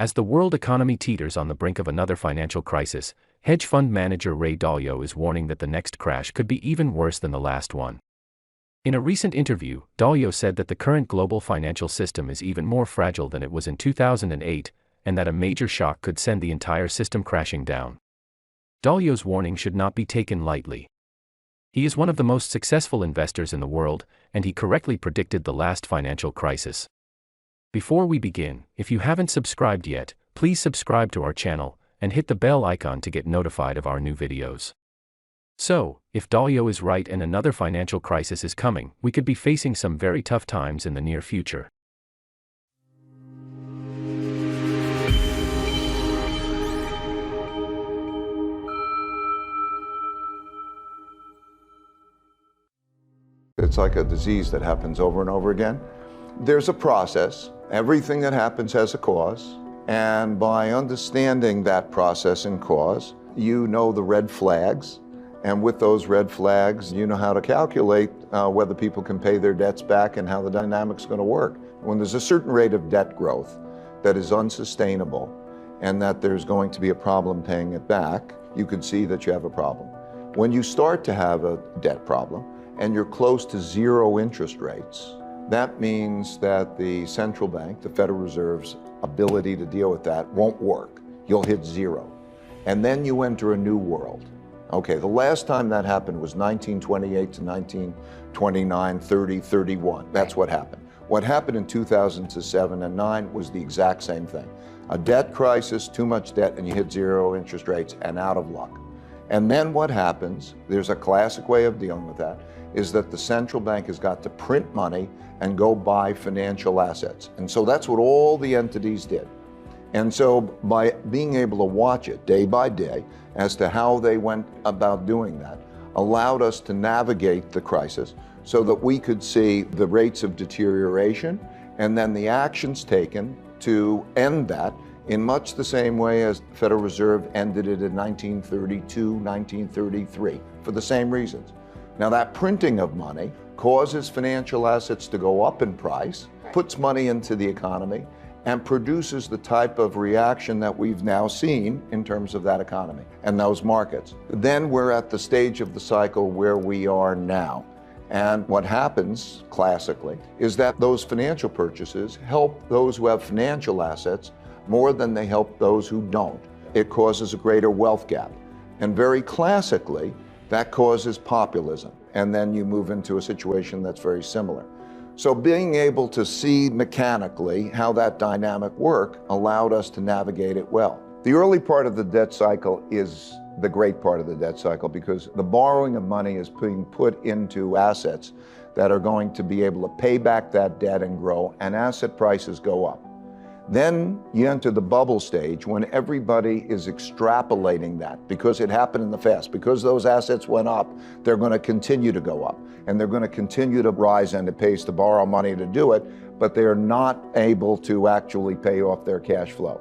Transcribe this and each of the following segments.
As the world economy teeters on the brink of another financial crisis, hedge fund manager Ray Dalio is warning that the next crash could be even worse than the last one. In a recent interview, Dalio said that the current global financial system is even more fragile than it was in 2008, and that a major shock could send the entire system crashing down. Dalio's warning should not be taken lightly. He is one of the most successful investors in the world, and he correctly predicted the last financial crisis. Before we begin, if you haven't subscribed yet, please subscribe to our channel, and hit the bell icon to get notified of our new videos. So, if Dalio is right and another financial crisis is coming, we could be facing some very tough times in the near future. It's like a disease that happens over and over again. There's a process. Everything that happens has a cause. And by understanding that process and cause, you know the red flags. And with those red flags, you know how to calculate whether people can pay their debts back and how the dynamic's going to work. When there's a certain rate of debt growth that is unsustainable and that there's going to be a problem paying it back, you can see that you have a problem. When you start to have a debt problem and you're close to zero interest rates, that means that the central bank, the Federal Reserve's ability to deal with that won't work. You'll hit zero. And then you enter a new world. Okay, the last time that happened was 1928 to 1929, 30, 31. That's what happened. What happened in 2007 and 9 was the exact same thing. A debt crisis, too much debt, and you hit zero interest rates and out of luck. And then what happens, there's a classic way of dealing with that, is that the central bank has got to print money and go buy financial assets. And so that's what all the entities did. And so by being able to watch it day by day as to how they went about doing that, allowed us to navigate the crisis so that we could see the rates of deterioration and then the actions taken to end that in much the same way as the Federal Reserve ended it in 1932, 1933, for the same reasons. Now that printing of money causes financial assets to go up in price, puts money into the economy, and produces the type of reaction that we've now seen in terms of that economy and those markets. Then we're at the stage of the cycle where we are now. And what happens, classically, is that those financial purchases help those who have financial assets more than they help those who don't. It causes a greater wealth gap. And very classically, that causes populism. And then you move into a situation that's very similar. So being able to see mechanically how that dynamic worked allowed us to navigate it well. The early part of the debt cycle is the great part of the debt cycle because the borrowing of money is being put into assets that are going to be able to pay back that debt and grow, and asset prices go up. Then you enter the bubble stage when everybody is extrapolating that because it happened in the past. Because those assets went up, they're going to continue to go up and they're going to continue to rise, and it pays to borrow money to do it, but they're not able to actually pay off their cash flow.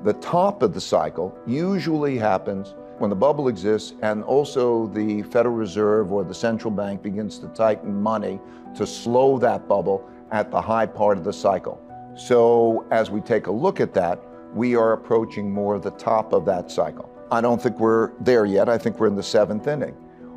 The top of the cycle usually happens when the bubble exists and also the Federal Reserve or the central bank begins to tighten money to slow that bubble at the high part of the cycle. So as we take a look at that, we are approaching more the top of that cycle. I don't think we're there yet. I think we're in the 7th inning.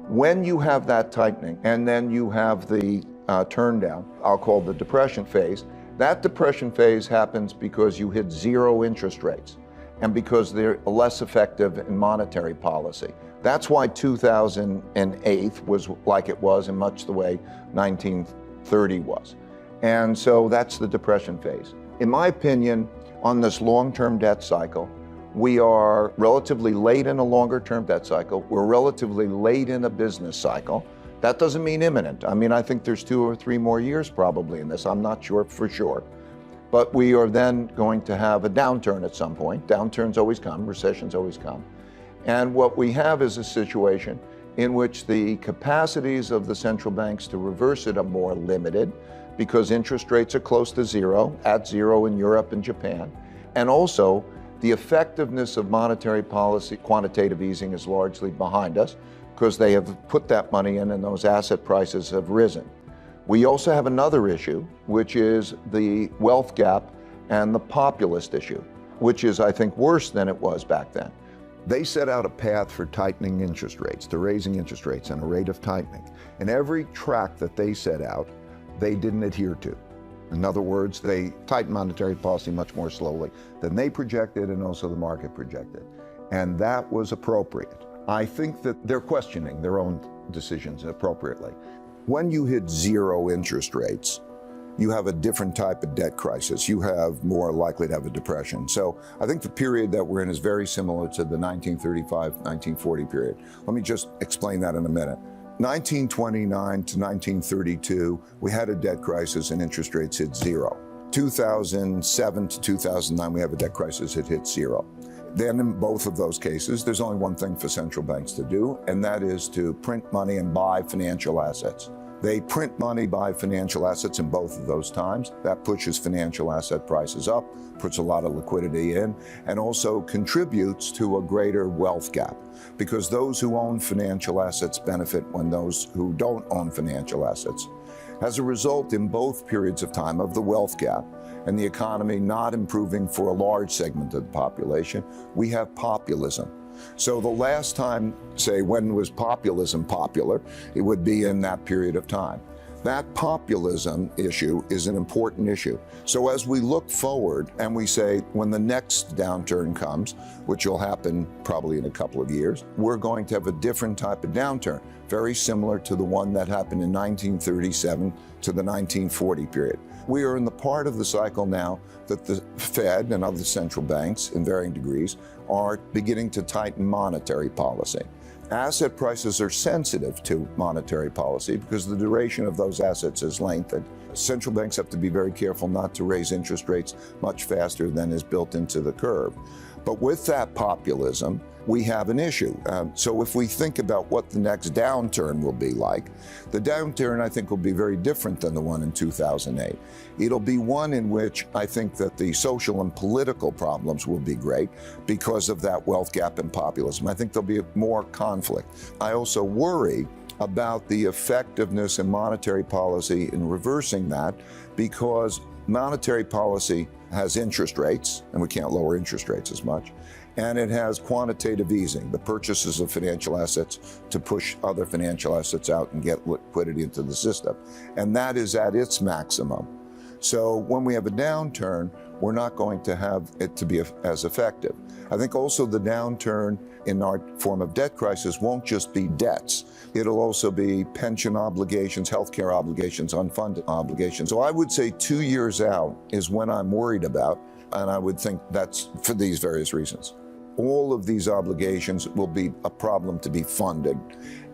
When you have that tightening and then you have the turn down, I'll call the depression phase, that depression phase happens because you hit zero interest rates and because they're less effective in monetary policy. That's why 2008 was like it was in much the way 1930 was. And so that's the depression phase. In my opinion, on this long-term debt cycle, we are relatively late in a longer-term debt cycle. We're relatively late in a business cycle. That doesn't mean imminent. I mean, I think there's 2 or 3 more years probably in this. I'm not sure for sure. But we are then going to have a downturn at some point. Downturns always come, recessions always come. And what we have is a situation in which the capacities of the central banks to reverse it are more limited, because interest rates are close to zero, at zero in Europe and Japan. And also, the effectiveness of monetary policy, quantitative easing, is largely behind us because they have put that money in and those asset prices have risen. We also have another issue, which is the wealth gap and the populist issue. which is, I think, worse than it was back then. They set out a path for tightening interest rates, to raising interest rates and a rate of tightening. And every track that they set out, they didn't adhere to. In other words, they tightened monetary policy much more slowly than they projected and also the market projected. And that was appropriate. I think that they're questioning their own decisions appropriately. When you hit zero interest rates, you have a different type of debt crisis. You have more likely to have a depression. So I think the period that we're in is very similar to the 1935-1940 period. Let me just explain that in a minute. 1929 to 1932, we had a debt crisis and interest rates hit zero. 2007 to 2009, we have a debt crisis, it hit zero. Then in both of those cases, there's only one thing for central banks to do, and that is to print money and buy financial assets. They print money, buy financial assets in both of those times. That pushes financial asset prices up, puts a lot of liquidity in, and also contributes to a greater wealth gap, because those who own financial assets benefit when those who don't own financial assets. As a result, in both periods of time of the wealth gap and the economy not improving for a large segment of the population, we have populism. So the last time, say, when was populism popular, it would be in that period of time. That populism issue is an important issue. So as we look forward and we say, when the next downturn comes, which will happen probably in a couple of years, we're going to have a different type of downturn, very similar to the one that happened in 1937 to the 1940 period. We are in the part of the cycle now that the Fed and other central banks, in varying degrees, are beginning to tighten monetary policy. Asset prices are sensitive to monetary policy because the duration of those assets is lengthened. Central banks have to be very careful not to raise interest rates much faster than is built into the curve. But with that populism, we have an issue. So if we think about what the next downturn will be like, the downturn, I think, will be very different than the one in 2008. It'll be one in which I think that the social and political problems will be great because of that wealth gap and populism. I think there'll be more conflict. I also worry about the effectiveness in monetary policy in reversing that, because monetary policy has interest rates, and we can't lower interest rates as much, and it has quantitative easing, the purchases of financial assets to push other financial assets out and get liquidity into the system. And that is at its maximum. So when we have a downturn, we're not going to have it to be as effective. I think also the downturn in our form of debt crisis won't just be debts. It'll also be pension obligations, healthcare obligations, unfunded obligations. So I would say 2 years out is when I'm worried about, and I would think that's for these various reasons. All of these obligations will be a problem to be funded.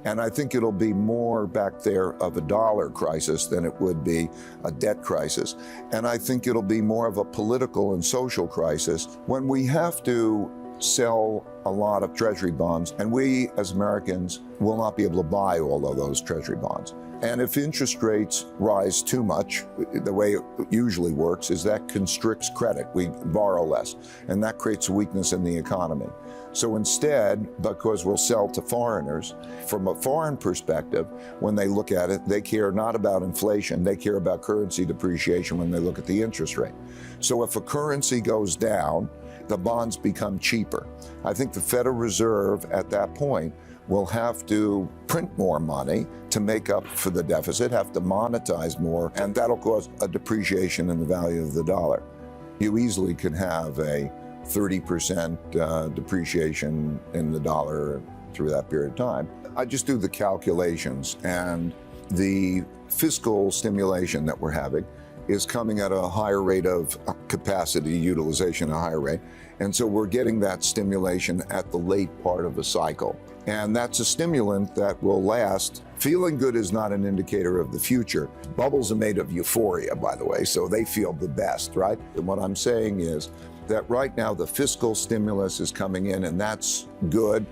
And I think it'll be more back there of a dollar crisis than it would be a debt crisis. And I think it'll be more of a political and social crisis when we have to sell a lot of treasury bonds, and we as Americans will not be able to buy all of those treasury bonds. And if interest rates rise too much, the way it usually works is that constricts credit. We borrow less, and that creates a weakness in the economy. So instead, because we'll sell to foreigners, from a foreign perspective, when they look at it, they care not about inflation, they care about currency depreciation when they look at the interest rate. So if a currency goes down, the bonds become cheaper. I think the Federal Reserve at that point will have to print more money to make up for the deficit, have to monetize more, and that'll cause a depreciation in the value of the dollar. You easily can have a 30% depreciation in the dollar through that period of time. I just do the calculations, and the fiscal stimulation that we're having is coming at a higher rate of capacity utilization, a higher rate. And so we're getting that stimulation at the late part of the cycle. And that's a stimulant that will last. Feeling good is not an indicator of the future. Bubbles are made of euphoria, by the way, so they feel the best, right? And what I'm saying is that right now the fiscal stimulus is coming in, and that's good.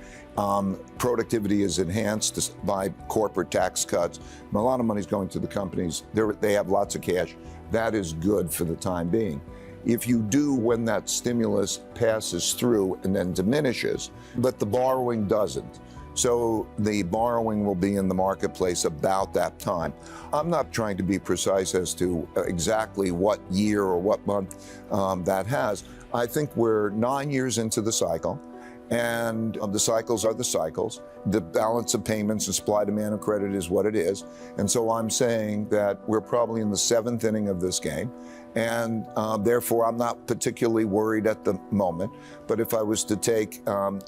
Productivity is enhanced by corporate tax cuts. A lot of money is going to the companies. They have lots of cash. That is good for the time being. If you do, when that stimulus passes through and then diminishes, but the borrowing doesn't. So the borrowing will be in the marketplace about that time. I'm not trying to be precise as to exactly what year or what month that has. I think we're 9 years into the cycle, and the cycles are the cycles. The balance of payments and supply demand of credit is what it is. And so I'm saying that we're probably in the 7th inning of this game. And therefore, I'm not particularly worried at the moment. But if I was to take,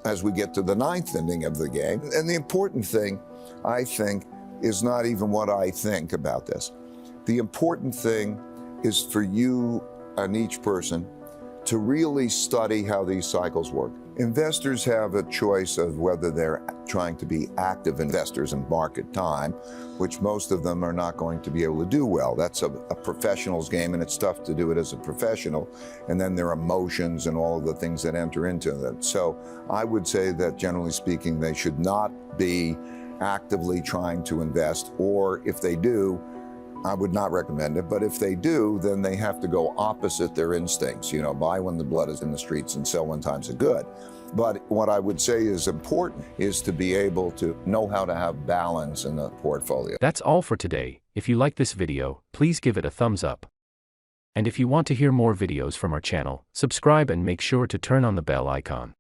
as we get to the 9th inning of the game, and the important thing, I think, is not even what I think about this. The important thing is for you and each person to really study how these cycles work. Investors have a choice of whether they're trying to be active investors in market time, which most of them are not going to be able to do well. That's a professional's game, and it's tough to do it as a professional. And then there are emotions and all of the things that enter into it. So I would say that generally speaking, they should not be actively trying to invest, or if they do, I would not recommend it, but if they do, then they have to go opposite their instincts. You know, buy when the blood is in the streets and sell when times are good. But what I would say is important is to be able to know how to have balance in the portfolio. That's all for today. If you like this video, please give it a thumbs up. And if you want to hear more videos from our channel, subscribe and make sure to turn on the bell icon.